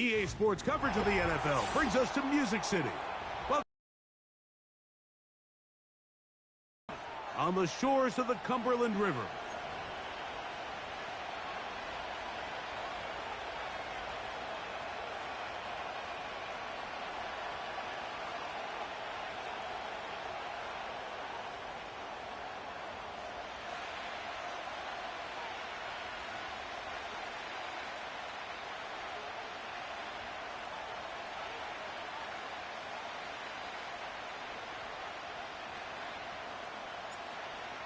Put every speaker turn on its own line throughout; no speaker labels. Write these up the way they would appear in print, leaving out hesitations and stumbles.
EA Sports coverage of the NFL brings us to Music City. Well, on the shores of the Cumberland River.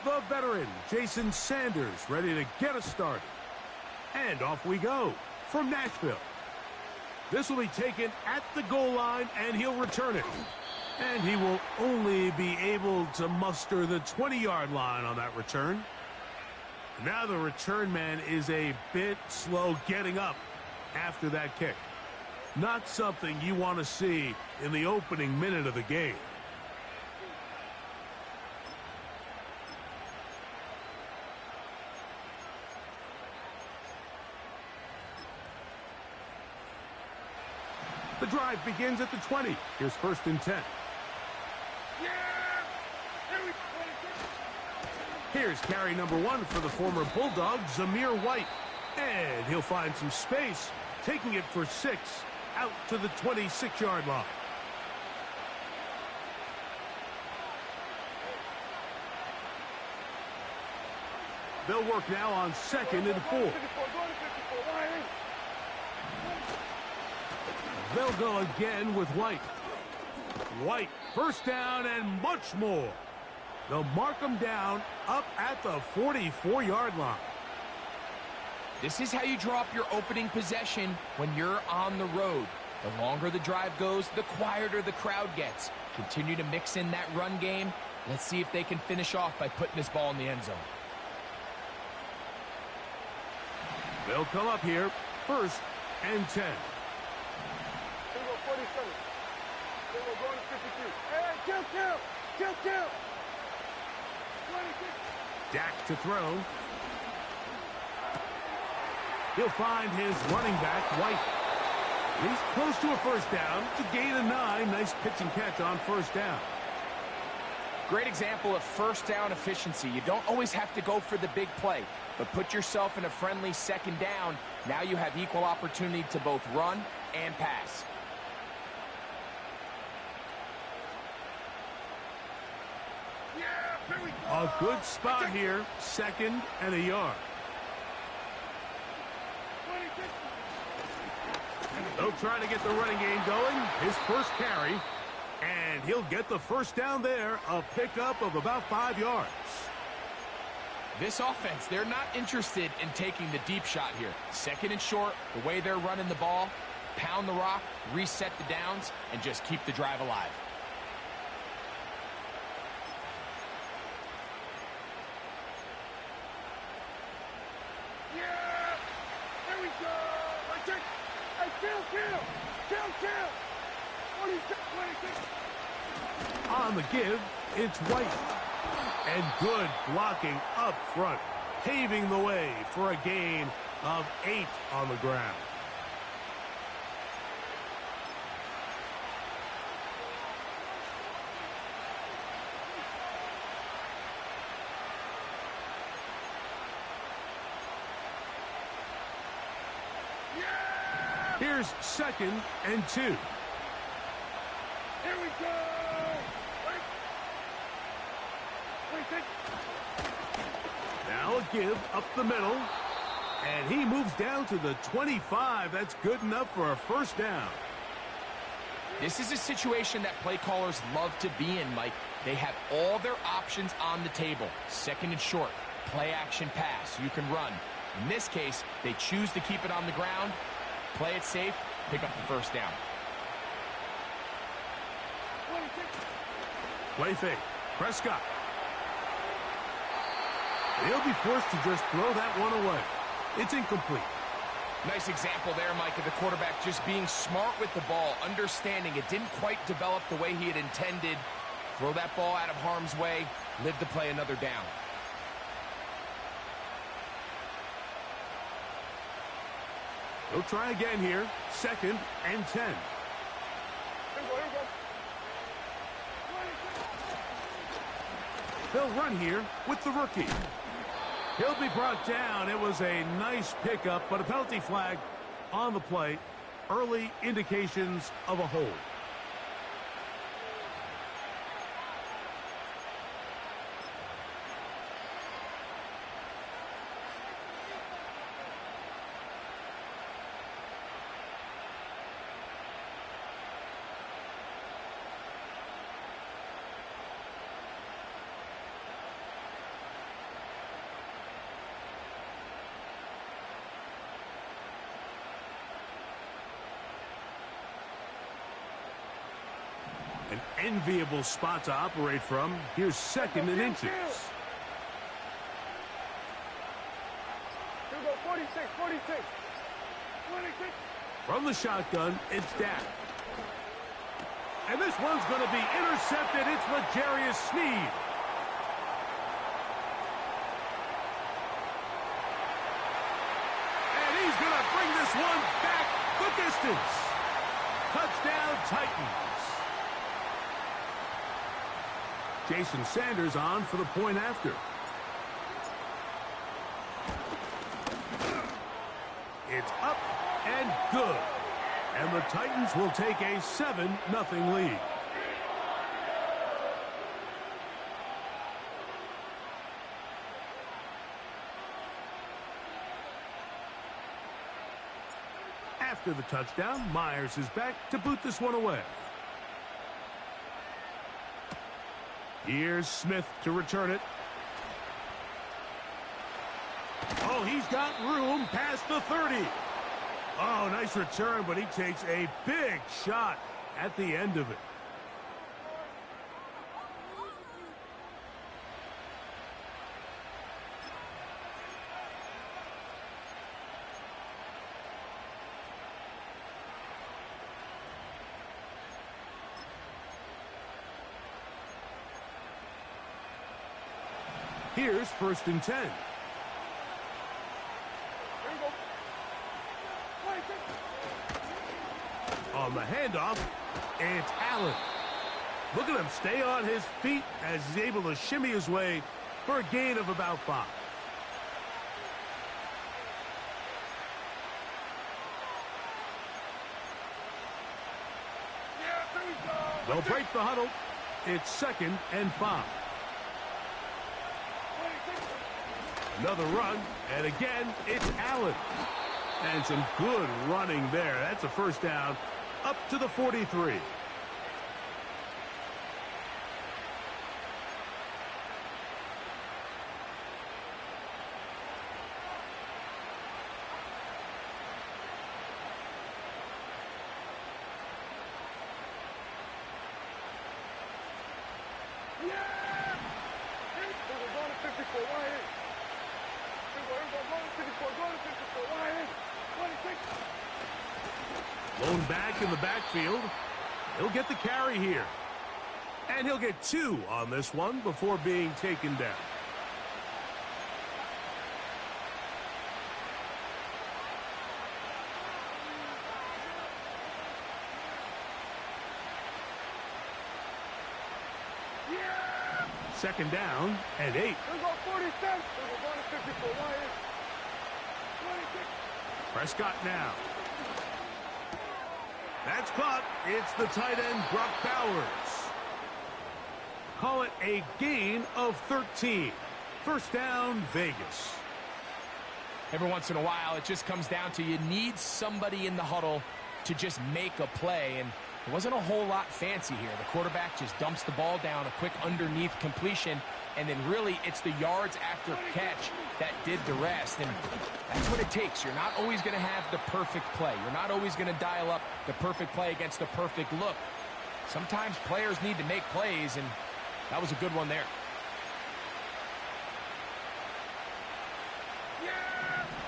The veteran, Jason Sanders, ready to get us started. And off we go from Nashville. This will be taken at the goal line, and he'll return it. And he will only be able to muster the 20-yard line on that return. Now the return man is a bit slow getting up after that kick. Not something you want to see in the opening minute of the game. The drive begins at the 20. Here's 1st and 10. Here's carry number 1 for the former Bulldog, Zamir White. And he'll find some space, taking it for 6 out to the 26-yard line. They'll work now on 2nd and 4. They'll go again with White. White, 1st down and much more. They'll mark him down up at the 44-yard line.
This is how you draw up your opening possession when you're on the road. The longer the drive goes, the quieter the crowd gets. Continue to mix in that run game. Let's see if they can finish off by putting this ball in the end zone.
They'll come up here, 1st and 10. Dak to throw. He'll find his running back, White. He's close to a 1st down to gain a 9. Nice pitch and catch on 1st down.
Great example of 1st down efficiency. You don't always have to go for the big play, but put yourself in a friendly 2nd down. Now you have equal opportunity to both run and pass.
A good spot here, 2nd and a yard. They'll try to get the running game going. His 1st carry, and he'll get the 1st down there, a pickup of about 5 yards.
This offense, they're not interested in taking the deep shot here. 2nd and short, the way they're running the ball, pound the rock, reset the downs, and just keep the drive alive.
On the give, it's White. And good blocking up front, paving the way for a gain of 8 on the ground. Here's 2nd and 2.
Here we go!
Now a give up the middle. And he moves down to the 25. That's good enough for a 1st down.
This is a situation that play callers love to be in, Mike. They have all their options on the table. 2nd and short, play action pass, you can run. In this case, they choose to keep it on the ground, play it safe, pick up the 1st down.
Play fake. Prescott. He'll be forced to just throw that one away. It's incomplete.
Nice example there, Mike, of the quarterback just being smart with the ball, understanding it didn't quite develop the way he had intended. Throw that ball out of harm's way, live to play another down.
He'll try again here. 2nd and 10.
Here we go, here we go.
They'll run here with the rookie. He'll be brought down. It was a nice pickup, but a penalty flag on the play. Early indications of a hold. An enviable spot to operate from. Here's 2nd and inches.
Here we go, 46, 46. 26.
From the shotgun, it's Dak. And this one's going to be intercepted. It's L'Jarius Sneed. And he's going to bring this one back the distance. Touchdown, Titans. Jason Sanders on for the point after. It's up and good. And the Titans will take a 7-0 lead. After the touchdown, Myers is back to boot this one away. Here's Smith to return it. Oh, he's got room past the 30. Oh, nice return, but he takes a big shot at the end of it. Here's 1st and 10.
Here we go. 26.
On the handoff, it's Allen. Look at him stay on his feet as he's able to shimmy his way for a gain of about 5.
Yeah, there we go.
They'll break the huddle. It's 2nd and 5.
26.
Another run, and again, it's Allen. And some good running there. That's a 1st down up to the 43.
Yeah! Here we go, going to 54. Why in? Here we go, going to 54. Going to 54. Why in? 26.
Lone back in the backfield. He'll get the carry here. And he'll get 2 on this one before being taken down.
Yeah!
2nd down and 8.
Here we go, 47. Here we go, going to 54. Why in? 26.
Prescott now. That's caught. It's the tight end, Brock Bowers. Call it a gain of 13. 1st down, Vegas.
Every once in a while, it just comes down to you need somebody in the huddle to just make a play, and it wasn't a whole lot fancy here. The quarterback just dumps the ball down, a quick underneath completion, and then really it's the yards after catch that did the rest, and that's what it takes. You're not always going to have the perfect play. You're not always going to dial up the perfect play against the perfect look. Sometimes players need to make plays, and that was a good one there.
Yeah!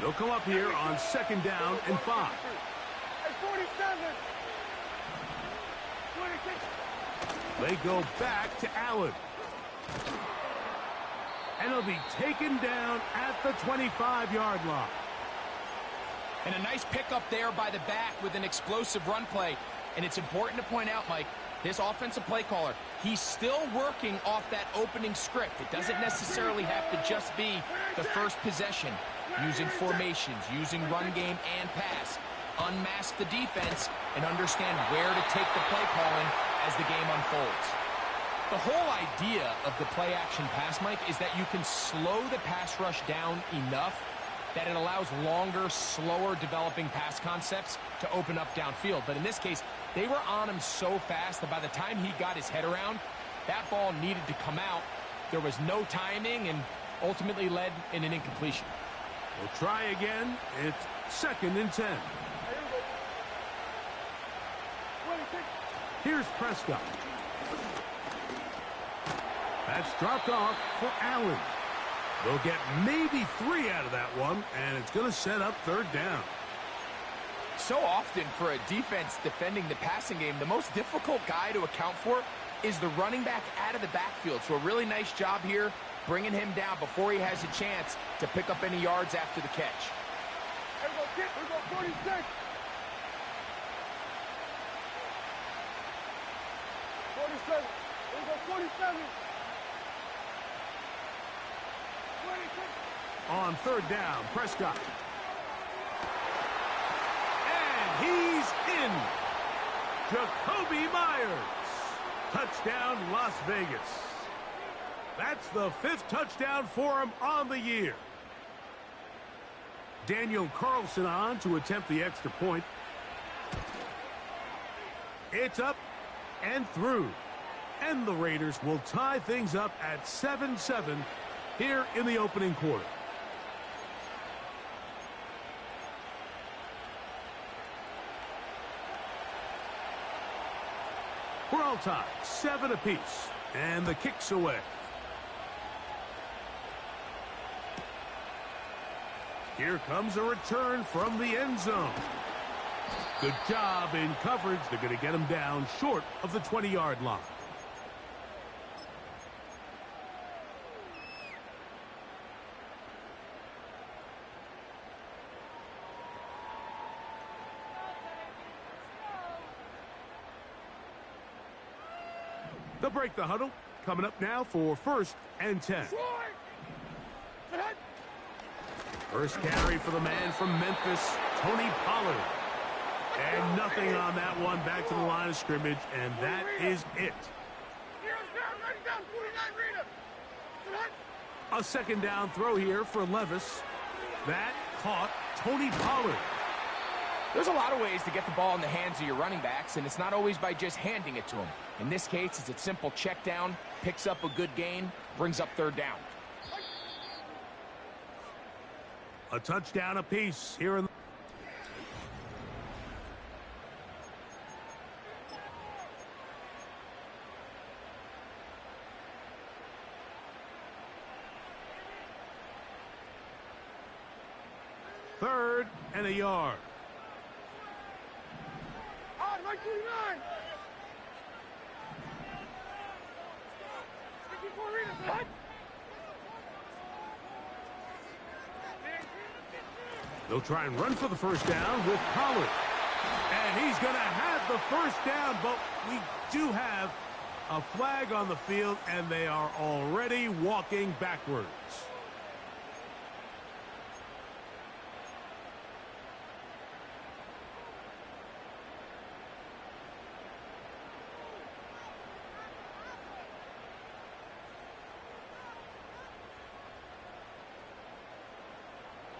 They'll come up here on 2nd down and 5.
At 47. 26.
They go back to Allen. And he'll be taken down at the 25-yard line.
And a nice pickup there by the back with an explosive run play. And it's important to point out, Mike, this offensive play caller, he's still working off that opening script. It doesn't necessarily have to just be the first possession. Using formations, using run game and pass. Unmask the defense and understand where to take the play calling as the game unfolds. The whole idea of the play-action pass, Mike, is that you can slow the pass rush down enough that it allows longer, slower developing pass concepts to open up downfield. But in this case, they were on him so fast that by the time he got his head around, that ball needed to come out. There was no timing and ultimately led in an incompletion.
We'll try again. It's 2nd and 10. Here's Prescott. That's dropped off for Allen. They'll get maybe 3 out of that one, and it's going to set up 3rd down.
So often for a defense defending the passing game, the most difficult guy to account for is the running back out of the backfield. So a really nice job here bringing him down before he has a chance to pick up any yards after the catch.
Here we go 46. 47. Here we go 47. 26.
On 3rd down, Prescott. And he's in. Jacoby Myers. Touchdown, Las Vegas. That's the 5th touchdown for him on the year. Daniel Carlson on to attempt the extra point. It's up and through. And the Raiders will tie things up at 7-7 here in the opening quarter. We're all tied, 7 apiece, and the kick's away. Here comes a return from the end zone. Good job in coverage. They're going to get him down short of the 20-yard line. They'll break the huddle. Coming up now for 1st and 10. First carry for the man from Memphis, Tony Pollard. And nothing on that one. Back to the line of scrimmage, and that is it. A 2nd down throw here for Levis. That caught Tony Pollard.
There's a lot of ways to get the ball in the hands of your running backs, and it's not always by just handing it to them. In this case, it's a simple check down, picks up a good gain, brings up 3rd down.
A touchdown apiece here in the... Third and a yard.
On, 29. 54 readers.
They'll try and run for the 1st down with Pollard. And he's going to have the 1st down, but we do have a flag on the field, and they are already walking backwards.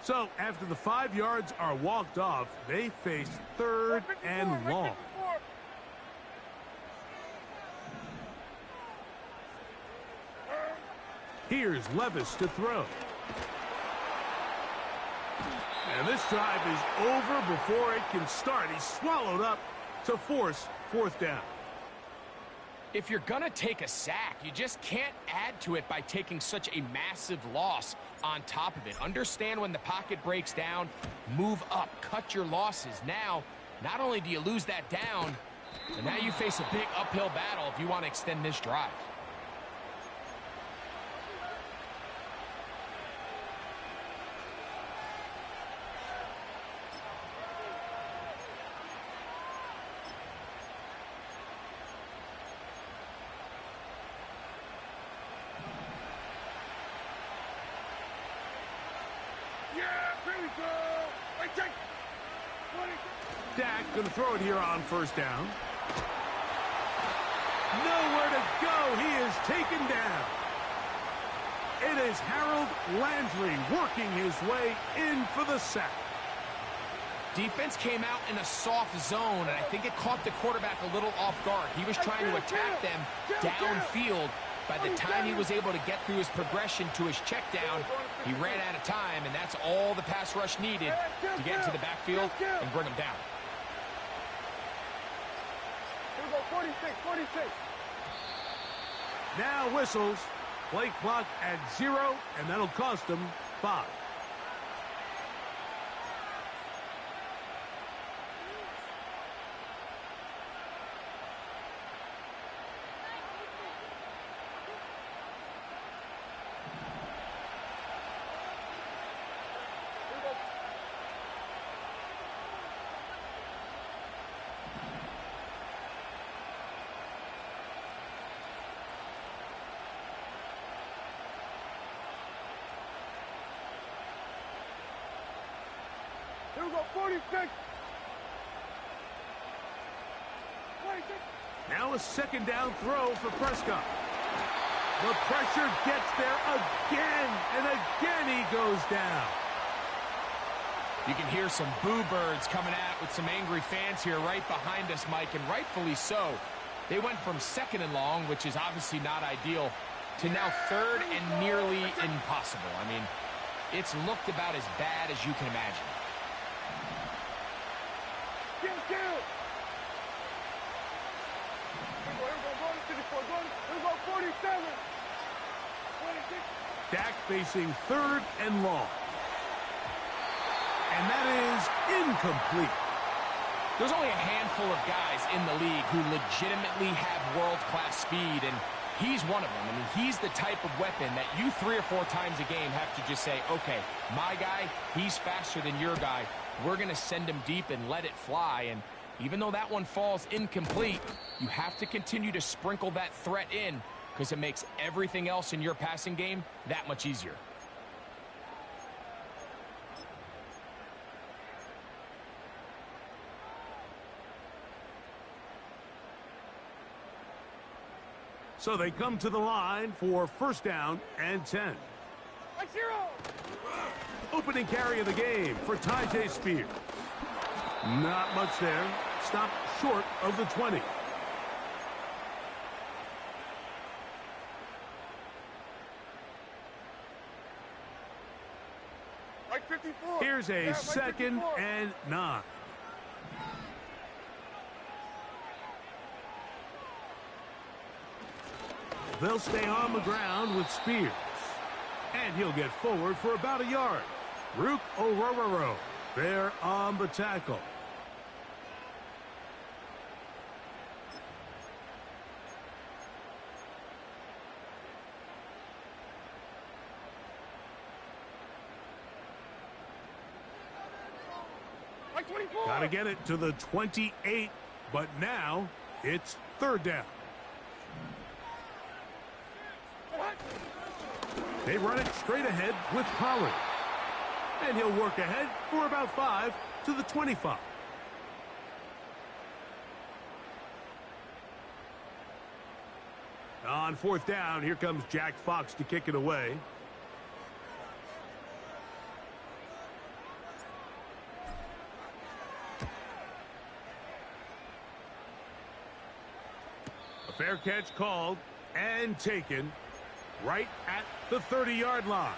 So after the 5 yards are walked off, they face 3rd and long. Here's Levis to throw. And this drive is over before it can start. He's swallowed up to force 4th down.
If you're going to take a sack, you just can't add to it by taking such a massive loss on top of it. Understand when the pocket breaks down, move up, cut your losses. Now, not only do you lose that down, but now you face a big uphill battle if you want to extend this drive.
Dak going to throw it here on first down. Nowhere to go. He is taken down. It is Harold Landry working his way in for the sack.
Defense came out in a soft zone, and I think it caught the quarterback a little off guard. He was trying to attack them downfield. By the time he was able to get through his progression to his check down, he ran out of time, and that's all the pass rush needed to get into the backfield and bring him down.
Here we go, 46.
Now whistles. Play clock at 0, and that'll cost him 5.
Here we go, 46.
Now a second down throw for Prescott. The pressure gets there again, and again he goes down.
You can hear some boo birds coming out with some angry fans here right behind us, Mike, and rightfully so. They went from second and long, which is obviously not ideal, to now third and nearly impossible. I mean, it's looked about as bad as you can imagine.
Dak facing third and long. And that is incomplete.
There's only a handful of guys in the league who legitimately have world-class speed, and he's one of them. I mean, he's the type of weapon that you 3 or 4 times a game have to just say, okay, my guy, he's faster than your guy. We're going to send him deep and let it fly. And even though that one falls incomplete, you have to continue to sprinkle that threat in because it makes everything else in your passing game that much easier.
So they come to the line for first down and 10. Opening carry of the game for Tyjae Spears. Not much there. Stopped short of the 20. Here's a second and 9. They'll stay on the ground with Spears. And he'll get forward for about a yard. Rook Orororo there on the tackle. Got to get it to the 28, but now it's third down. They run it straight ahead with Pollard. And he'll work ahead for about 5 to the 25. On fourth down, here comes Jack Fox to kick it away. A fair catch called and taken right at the 30-yard line.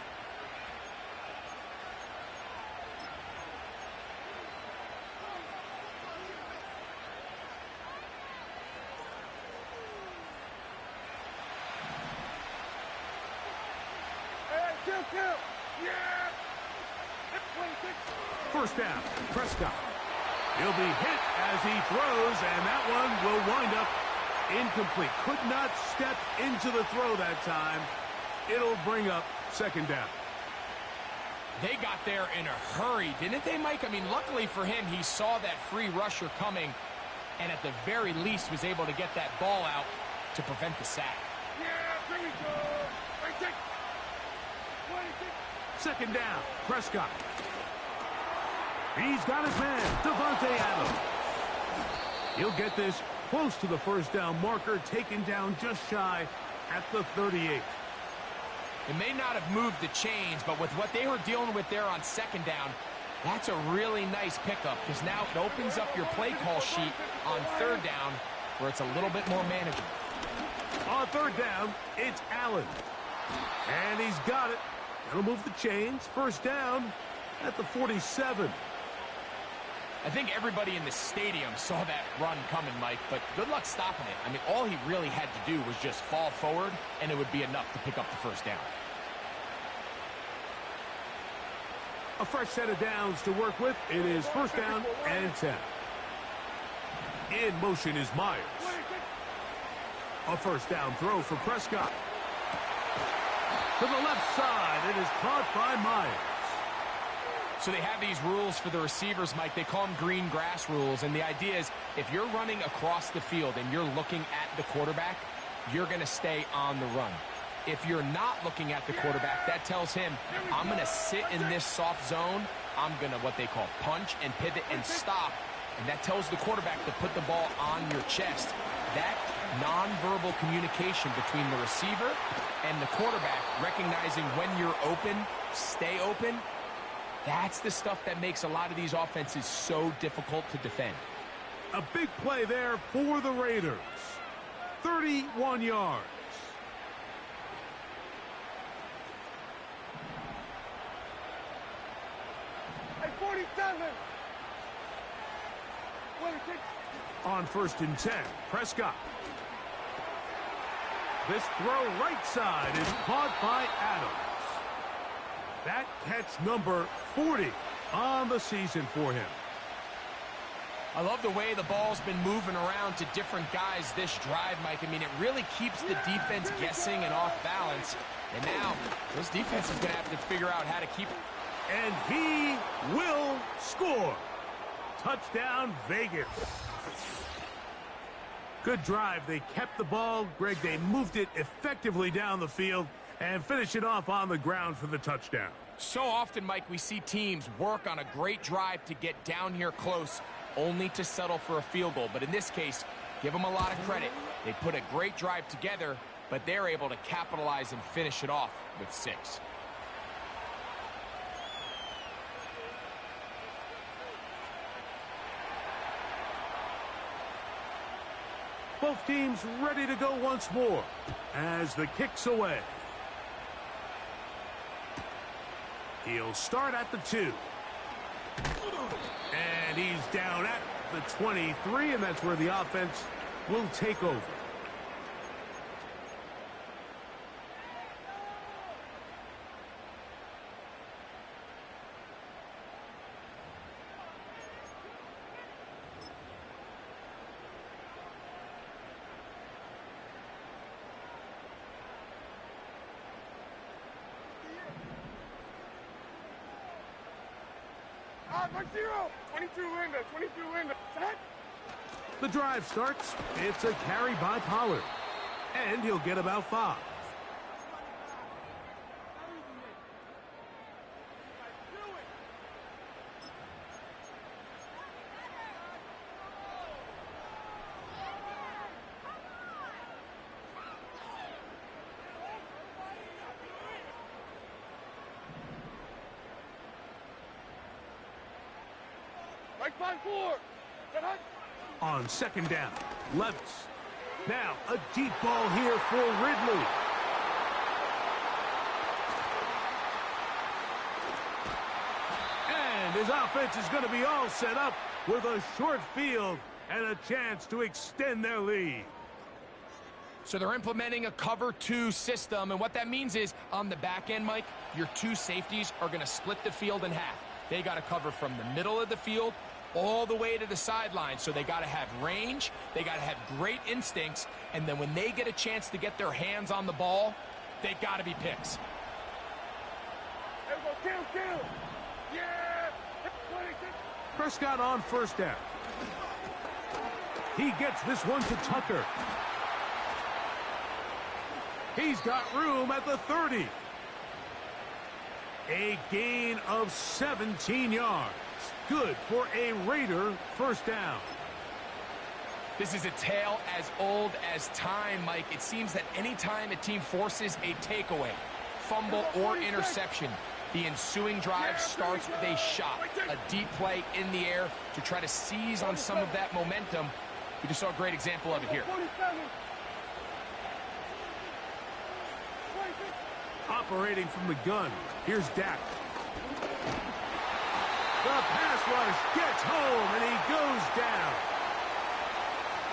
First down, Prescott. He'll be hit as he throws, and that one will wind up incomplete. Could not step into the throw that time. It'll bring up second down.
They got there in a hurry, didn't they, Mike? I mean, luckily for him, he saw that free rusher coming, and at the very least was able to get that ball out to prevent the sack.
Here we go.
Second down, Prescott. He's got his man, Devontae Adams. He'll get this close to the first down marker, taken down just shy at the 38.
It may not have moved the chains, but with what they were dealing with there on second down, that's a really nice pickup because now it opens up your play call sheet on third down where it's a little bit more manageable.
On third down, it's Allen. And he's got it. That'll move the chains. First down at the 47.
I think everybody in the stadium saw that run coming, Mike, but good luck stopping it. I mean, all he really had to do was just fall forward, and it would be enough to pick up the first down.
A fresh set of downs to work with. It is first down and 10. In motion is Myers. A first down throw for Prescott. To the left side, it is caught by Myers.
So they have these rules for the receivers, Mike. They call them green grass rules, and the idea is if you're running across the field and you're looking at the quarterback, you're going to stay on the run. If you're not looking at the quarterback, that tells him, I'm going to sit in this soft zone. I'm going to what they call punch and pivot and stop, and that tells the quarterback to put the ball on your chest. That nonverbal communication between the receiver and the quarterback, recognizing when you're open, stay open, that's the stuff that makes a lot of these offenses so difficult to defend.
A big play there for the Raiders. 31 yards.
Hey, 47.
On first and 10, Prescott. This throw right side is caught by Adams. That catch number 40 on the season for him.
I love the way the ball's been moving around to different guys this drive, Mike. I mean, it really keeps the defense guessing and off balance. And now, this defense is going to have to figure out how to keep it.
And he will score. Touchdown, Vegas. Good drive. They kept the ball. Greg, they moved it effectively down the field and finish it off on the ground for the touchdown.
So often, Mike, we see teams work on a great drive to get down here close, only to settle for a field goal. But in this case, give them a lot of credit. They put a great drive together, but they're able to capitalize and finish it off with 6.
Both teams ready to go once more as the kick's away. He'll start at the 2. And he's down at the 23, and that's where the offense will take over.
Mark 0. 22 Linda. 22 Linda. Set.
The drive starts. It's a carry by Pollard. And he'll get about 5.
Like 5-4.
On second down, Levis. Now a deep ball here for Ridley. And his offense is going to be all set up with a short field and a chance to extend their lead.
So they're implementing a cover 2 system, and what that means is on the back end, Mike, your 2 safeties are going to split the field in half. They got to cover from the middle of the field all the way to the sideline. So they got to have range, they got to have great instincts, and then when they get a chance to get their hands on the ball, they got to be picks.
Kill. Yeah.
Prescott on first down. He gets this one to Tucker. He's got room at the 30. A gain of 17 yards. That's good for a Raider first down.
This is a tale as old as time, Mike. It seems that anytime a team forces a takeaway, fumble, or interception, the ensuing drive starts with a shot, a deep play in the air to try to seize on some of that momentum. We just saw a great example of it here.
Operating from the gun, here's Dak. The pass rush gets home, and he goes down.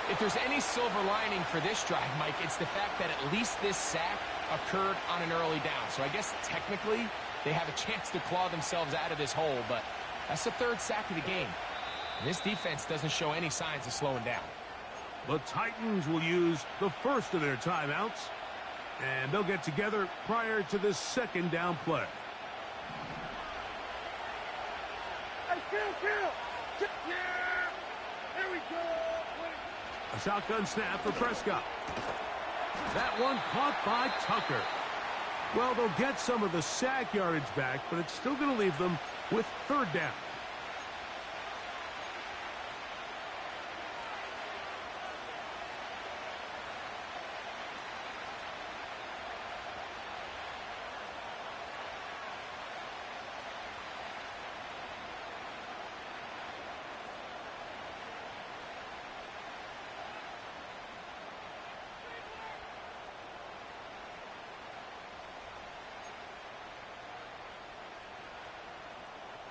If there's any silver lining for this drive, Mike, it's the fact that at least this sack occurred on an early down. So I guess technically they have a chance to claw themselves out of this hole, but that's the third sack of the game. And this defense doesn't show any signs of slowing down.
The Titans will use the first of their timeouts, and they'll get together prior to this second down play.
Hey, kill! Yeah! Here we go!
A shotgun snap for Prescott. That one caught by Tucker. Well, they'll get some of the sack yardage back, but it's still going to leave them with third down.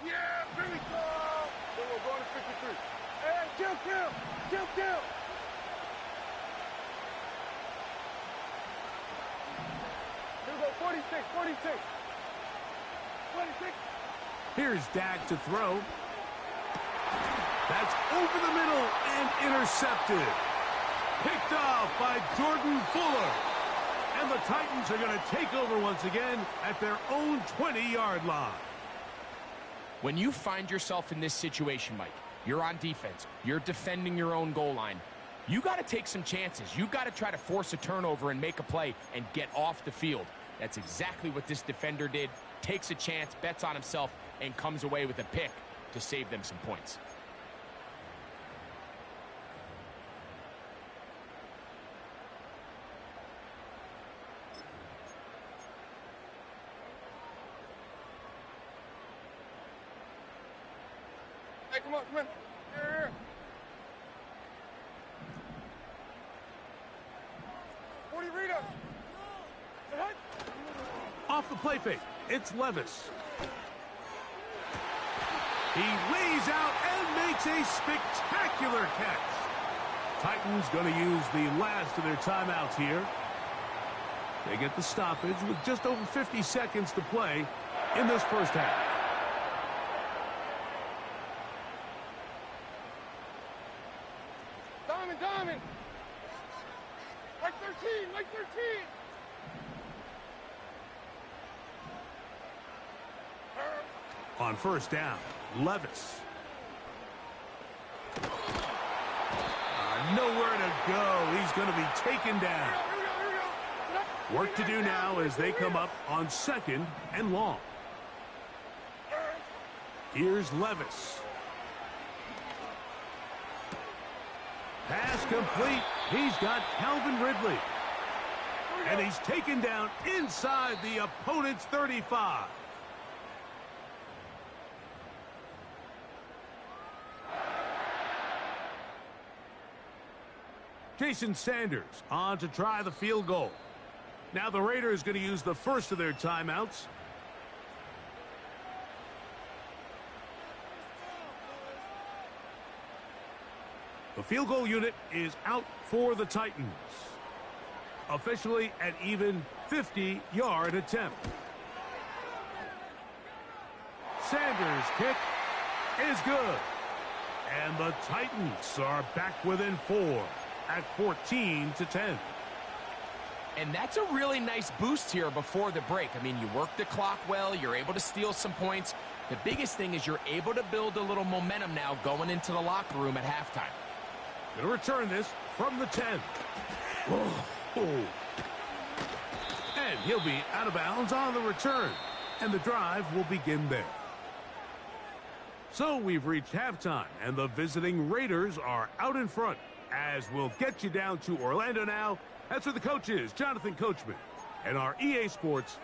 Yeah, here we go! Then we're going to 53. Hey, kill! Here we go, 46. 26.
Here's Dak to throw. That's over the middle and intercepted. Picked off by Jordan Fuller. And the Titans are going to take over once again at their own 20-yard line.
When you find yourself in this situation, Mike, you're on defense, you're defending your own goal line, you got to take some chances. You got to try to force a turnover and make a play and get off the field. That's exactly what this defender did. Takes a chance, bets on himself, and comes away with a pick to save them some points.
Hey, come on. Here. 40 Rita.
Off the play fake, it's Levis. He lays out and makes a spectacular catch. Titans going to use the last of their timeouts here. They get the stoppage with just over 50 seconds to play in this first half.
Diamond. Like 13.
On first down, Levis. Nowhere to go. He's going to be taken down. Work to do now as they come up on second and long. Here's Levis. Pass complete. He's got Calvin Ridley. And he's taken down inside the opponent's 35. Jason Sanders on to try the field goal. Now the Raiders going to use the first of their timeouts. The field goal unit is out for the Titans. Officially an even 50-yard attempt. Sanders' kick is good. And the Titans are back within 4 at 14-10.
And that's a really nice boost here before the break. I mean, you work the clock well, you're able to steal some points. The biggest thing is you're able to build a little momentum now going into the locker room at halftime.
Going to return this from the 10. And he'll be out of bounds on the return. And the drive will begin there. So we've reached halftime, and the visiting Raiders are out in front. As we'll get you down to Orlando now, that's where the coach is, Jonathan Coachman, and our EA Sports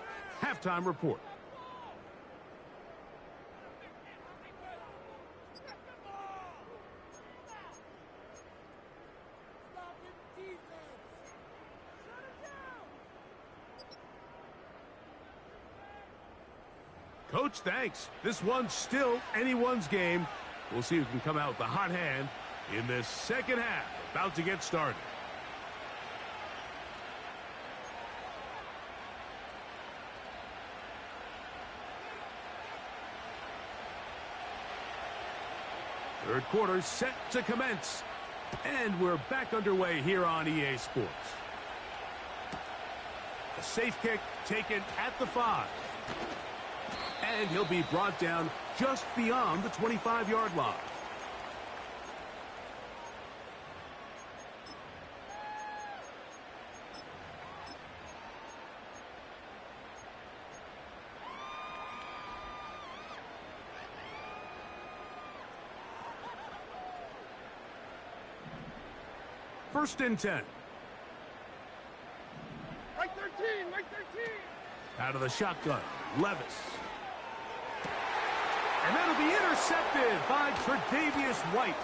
halftime report. Coach, thanks. This one's still anyone's game. We'll see who can come out with the hot hand in this second half. About to get started. Third quarter set to commence. And we're back underway here on EA Sports. A safe kick taken at the 5. And he'll be brought down just beyond the 25-yard line. First and 10.
Right 13, right 13.
Out of the shotgun, Levis. And that'll be intercepted by Tre'Davious White.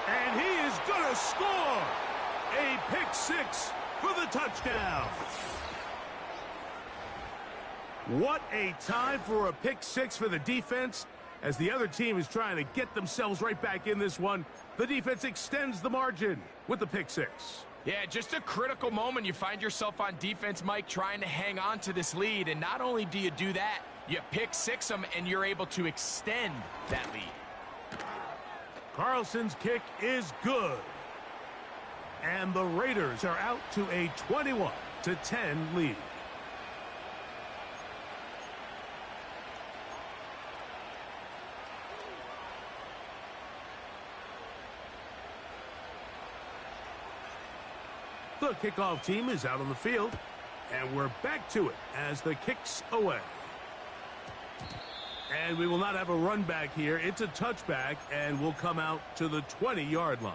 And he is going to score a pick 6 for the touchdown. What a time for a pick 6 for the defense. As the other team is trying to get themselves right back in this one, the defense extends the margin with the pick 6.
Yeah, just a critical moment. You find yourself on defense, Mike, trying to hang on to this lead. And not only do you do that, you pick 6 them, and you're able to extend that lead.
Carlson's kick is good. And the Raiders are out to a 21-10 lead. The kickoff team is out on the field, and we're back to it as the kick's away. And we will not have a run back here. It's a touchback, and we'll come out to the 20-yard line.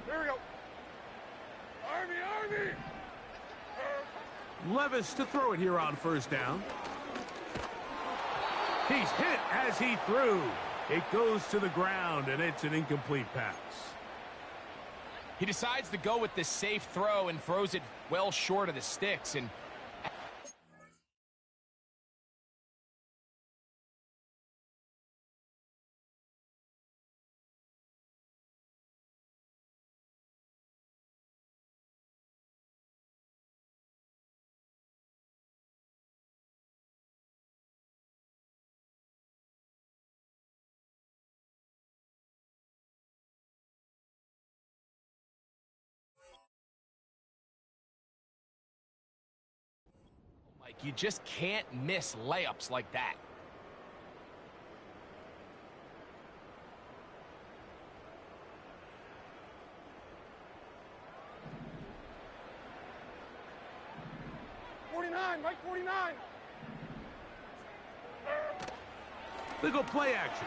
Here we go. Army.
Levis to throw it here on first down. He's hit as he threw. It goes to the ground, and it's an incomplete pass.
He decides to go with the safe throw and throws it well short of the sticks. And like, you just can't miss layups like that.
Mike 49.
They go play action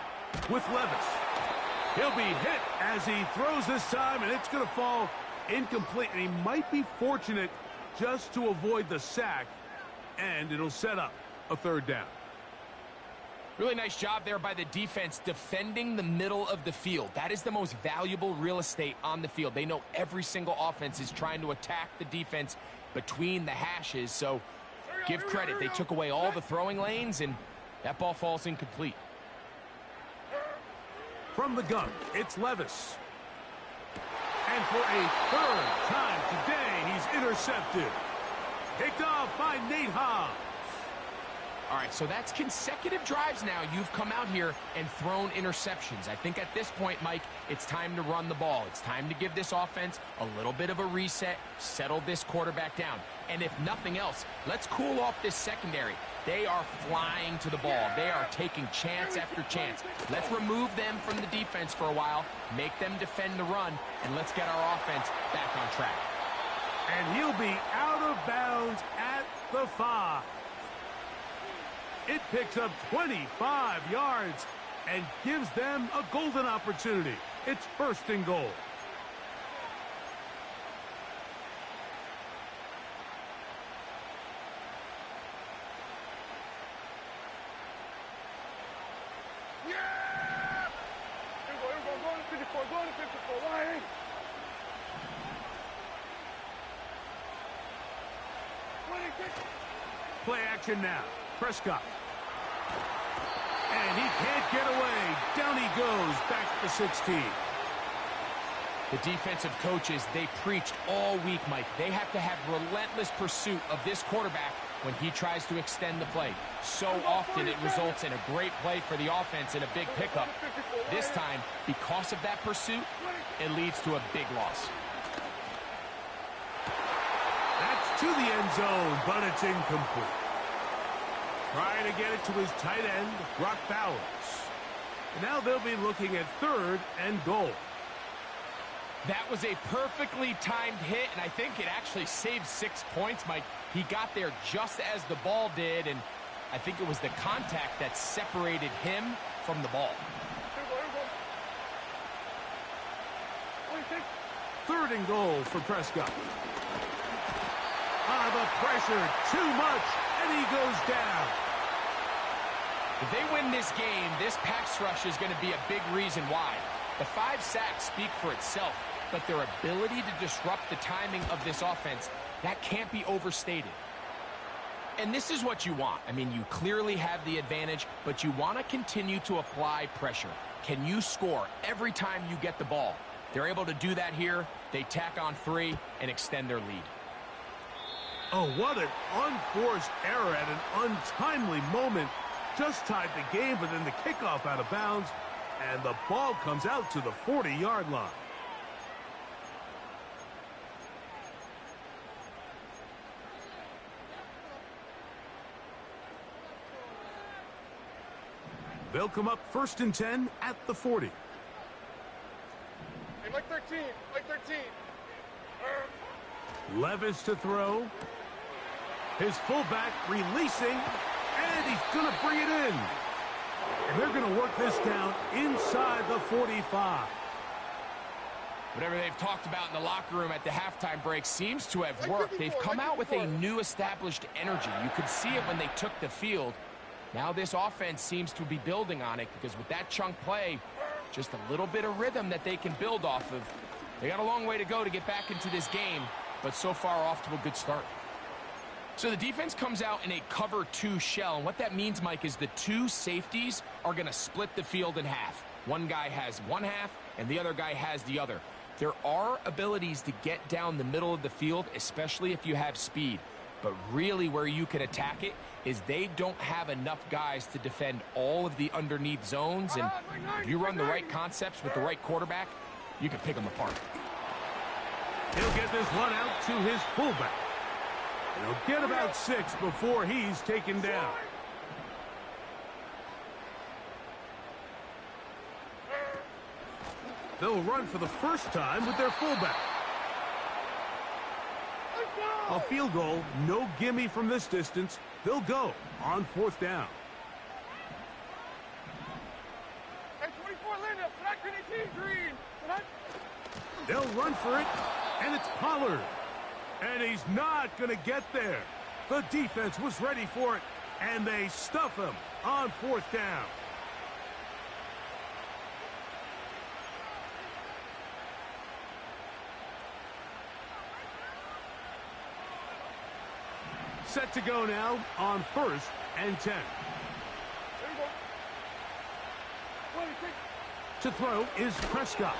with Levis. He'll be hit as he throws this time, and it's going to fall incomplete. And he might be fortunate just to avoid the sack, and it'll set up a third down.
Really nice job there by the defense defending the middle of the field. That is the most valuable real estate on the field. They know every single offense is trying to attack the defense between the hashes, so give credit. They took away all the throwing lanes, and that ball falls incomplete.
From the gun, it's Levis. And for a third time today, he's intercepted. Picked off by Nate Hobbs.
All right, so that's consecutive drives now. You've come out here and thrown interceptions. I think at this point, Mike, it's time to run the ball. It's time to give this offense a little bit of a reset, settle this quarterback down. And if nothing else, let's cool off this secondary. They are flying to the ball. They are taking chance after chance. Let's remove them from the defense for a while, make them defend the run, and let's get our offense back on track.
And he'll be out of bounds at the 5. It picks up 25 yards and gives them a golden opportunity. It's 1st and goal.
Yeah! Here we go, going to 54, going to 54, why?
Play action now. Prescott. And he can't get away. Down he goes, back to the 16.
The defensive coaches, they preached all week, Mike. They have to have relentless pursuit of this quarterback when he tries to extend the play. So often it results in a great play for the offense and a big pickup. This time, because of that pursuit, it leads to a big loss.
That's to the end zone, but it's incomplete. Trying to get it to his tight end, Brock Bowers. Now they'll be looking at 3rd and goal.
That was a perfectly timed hit, and I think it actually saved 6 points, Mike. He got there just as the ball did, and I think it was the contact that separated him from the ball.
3rd and goal for Prescott. The pressure, too much, and he goes down.
If they win this game, this pass rush is going to be a big reason why. The 5 sacks speak for itself, but their ability to disrupt the timing of this offense, that can't be overstated. And this is what you want. I mean, you clearly have the advantage, but you want to continue to apply pressure. Can you score every time you get the ball? They're able to do that here. They tack on 3 and extend their lead.
Oh, what an unforced error at an untimely moment. Just tied the game, but then the kickoff out of bounds, and the ball comes out to the 40-yard line. They'll come up 1st and 10 at the 40.
Hey, Mike 13, Mike 13.
Levis to throw. His fullback releasing, and he's going to bring it in. And they're going to work this down inside the 45.
Whatever they've talked about in the locker room at the halftime break seems to have worked. They've come out with a new established energy. You could see it when they took the field. Now this offense seems to be building on it because with that chunk play, just a little bit of rhythm that they can build off of. They got a long way to go to get back into this game, but so far off to a good start. So the defense comes out in a cover 2 shell, and what that means, Mike, is the 2 safeties are going to split the field in half. One guy has one half, and the other guy has the other. There are abilities to get down the middle of the field, especially if you have speed. But really where you can attack it is they don't have enough guys to defend all of the underneath zones, and if you run the right concepts with the right quarterback, you can pick them apart.
He'll get this one out to his fullback. He'll get about 6 before he's taken down. They'll run for the first time with their fullback. A field goal, no gimme from this distance. They'll go on 4th down.
Hey, 24 Linda, green.
They'll run for it, and it's Pollard. And he's not going to get there. The defense was ready for it, and they stuff him on 4th down. Set to go now on 1st and 10.
There you go.
To throw is Prescott.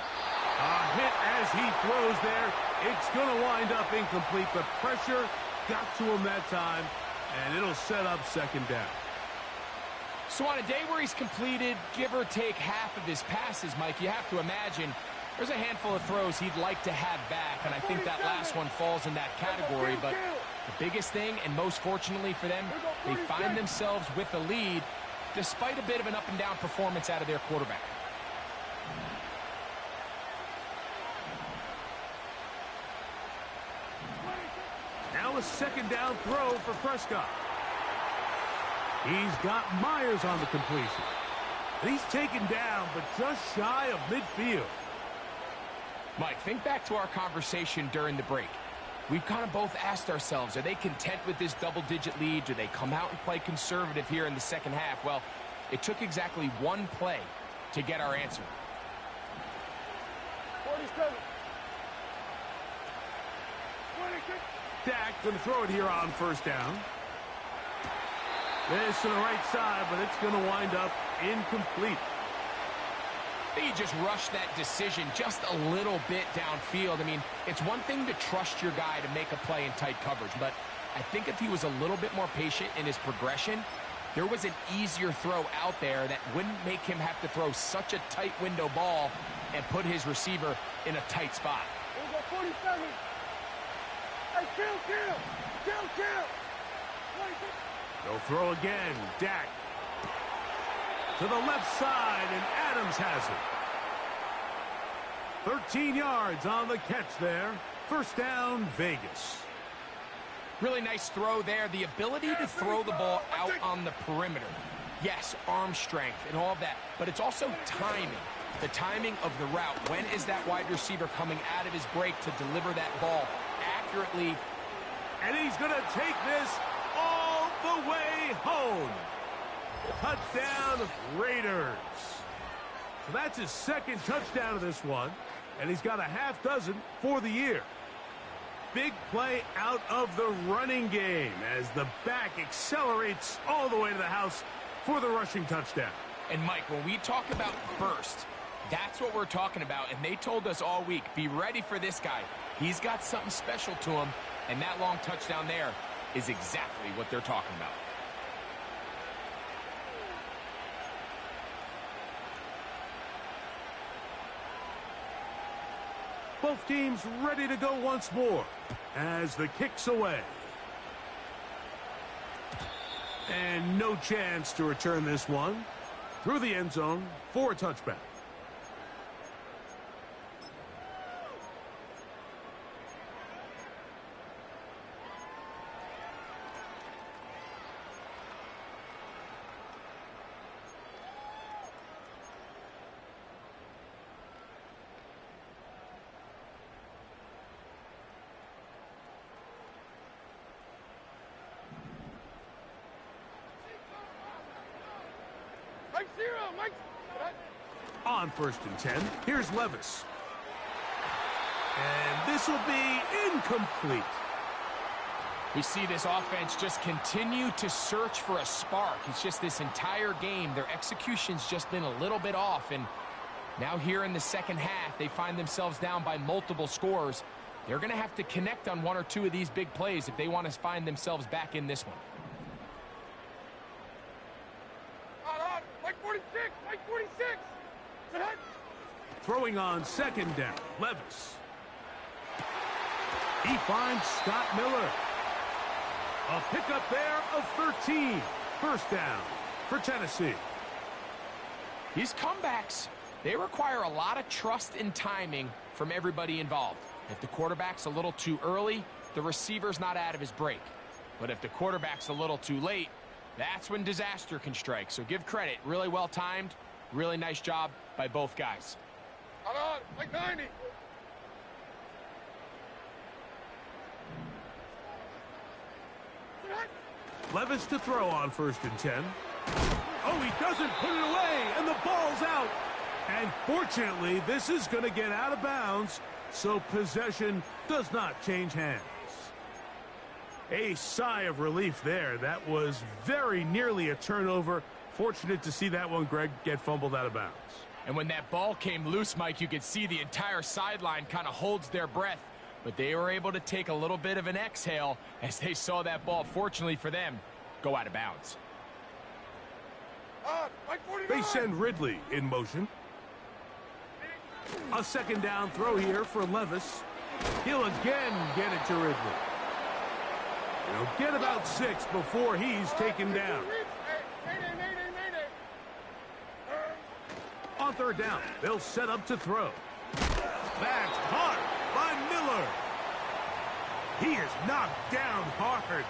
A hit as he throws there. It's going to wind up incomplete, but pressure got to him that time, and it'll set up 2nd down.
So on a day where he's completed, give or take half of his passes, Mike, you have to imagine there's a handful of throws he'd like to have back, and I think that last one falls in that category. But the biggest thing, and most fortunately for them, they find themselves with a lead despite a bit of an up-and-down performance out of their quarterback.
Now a second down throw for Prescott. He's got Myers on the completion. He's taken down, but just shy of midfield.
Mike, think back to our conversation during the break. We've kind of both asked ourselves, are they content with this double-digit lead? Do they come out and play conservative here in the second half? Well, it took exactly one play to get our answer.
47. 26.
Dak going to throw it here on first down. This to the right side, but it's going to wind up incomplete.
He just rushed that decision just a little bit downfield. I mean, it's one thing to trust your guy to make a play in tight coverage, but I think if he was a little bit more patient in his progression, there was an easier throw out there that wouldn't make him have to throw such a tight window ball and put his receiver in a tight spot.
We'll go 47. Hey, kill. 26.
They'll throw again. Dak to the left side, and Adams has it. 13 yards on the catch there. First down, Vegas.
Really nice throw there. The ability to throw the ball out on the perimeter. Yes, arm strength and all of that, but it's also timing. The timing of the route. When is that wide receiver coming out of his break to deliver that ball accurately?
And he's going to take this all the way home. Touchdown, Raiders. So that's his second touchdown of this one, and he's got a half dozen for the year. Big play out of the running game as the back accelerates all the way to the house for the rushing touchdown.
And Mike, when we talk about burst, that's what we're talking about, and they told us all week, be ready for this guy. He's got something special to him, and that long touchdown there is exactly what they're talking about.
Both teams ready to go once more as the kick's away. And no chance to return this one through the end zone for a touchback. On first and 10, here's Levis. And this will be incomplete.
We see this offense just continue to search for a spark. It's just this entire game, their execution's just been a little bit off. And now here in the second half, they find themselves down by multiple scores. They're going to have to connect on one or two of these big plays if they want to find themselves back in this one.
Mike 46. Mike 46.
Throwing on second down, Levis. He finds Scott Miller. A pickup there of 13. First down for Tennessee.
These comebacks, they require a lot of trust and timing from everybody involved. If the quarterback's a little too early, the receiver's not out of his break. But if the quarterback's a little too late, that's when disaster can strike. So give credit, really well timed, really nice job by both guys.
Hold on, like 90.
Levis to throw on first and 10. Oh, he doesn't put it away, and the ball's out. And fortunately, this is going to get out of bounds, so possession does not change hands. A sigh of relief there. That was very nearly a turnover. Fortunate to see that one, Greg, get fumbled out of bounds.
And when that ball came loose, Mike, you could see the entire sideline kind of holds their breath. But they were able to take a little bit of an exhale as they saw that ball, fortunately for them, go out of bounds.
They send Ridley in motion. A second down throw here for Levis. He'll again get it to Ridley. He'll get about 6 before he's taken down. On third down, they'll set up to throw. That's hard by Miller. He is knocked down hard.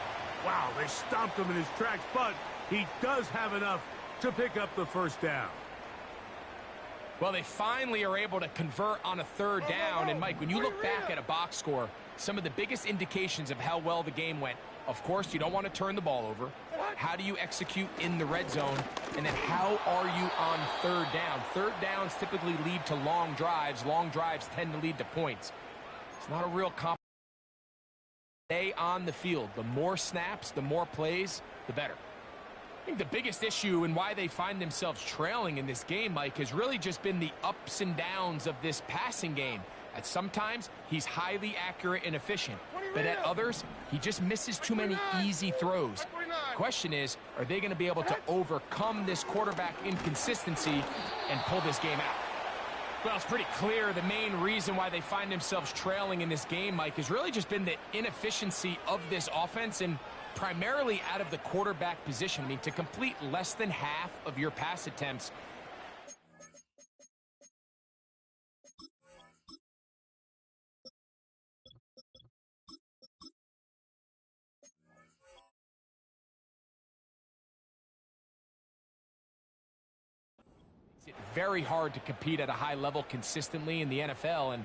Wow, they stomped him in his tracks, but he does have enough to pick up the first down.
Well, they finally are able to convert on a third down. And, Mike, when you look back at a box score, some of the biggest indications of how well the game went, of course, you don't want to turn the ball over. How do you execute in the red zone? And then how are you on third down? Third downs typically lead to long drives. Long drives tend to lead to points. It's not a real competition. Stay on the field. The more snaps, the more plays, the better. I think the biggest issue and why they find themselves trailing in this game, Mike, has really just been the ups and downs of this passing game. At sometimes, he's highly accurate and efficient, but at others, he just misses too many easy throws. The question is, are they going to be able to overcome this quarterback inconsistency and pull this game out? Well, it's pretty clear the main reason why they find themselves trailing in this game, Mike, has really just been the inefficiency of this offense and primarily out of the quarterback position. I mean, to complete less than half of your pass attempts. It's very hard to compete at a high level consistently in the NFL, and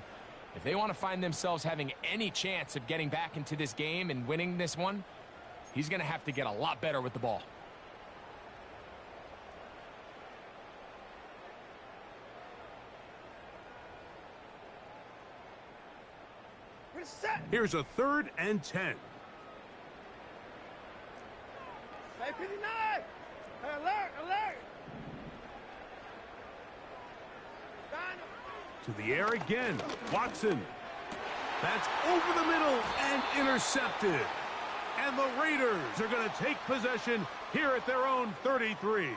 if they want to find themselves having any chance of getting back into this game and winning this one, he's going to have to get a lot better with the ball.
Here's a 3rd and 10.
Hey, 59! Hey, alert, alert!
To the air again. Watson. That's over the middle and intercepted. And the Raiders are going to take possession here at their own 33.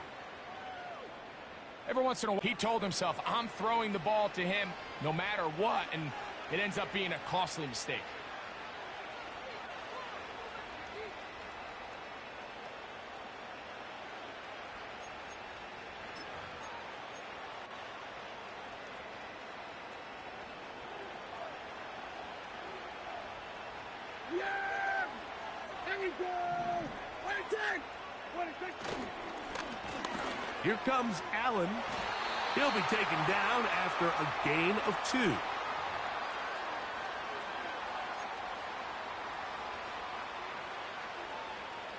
Every once in a while, he told himself, I'm throwing the ball to him no matter what, and it ends up being a costly mistake.
Here comes Allen. He'll be taken down after a gain of 2.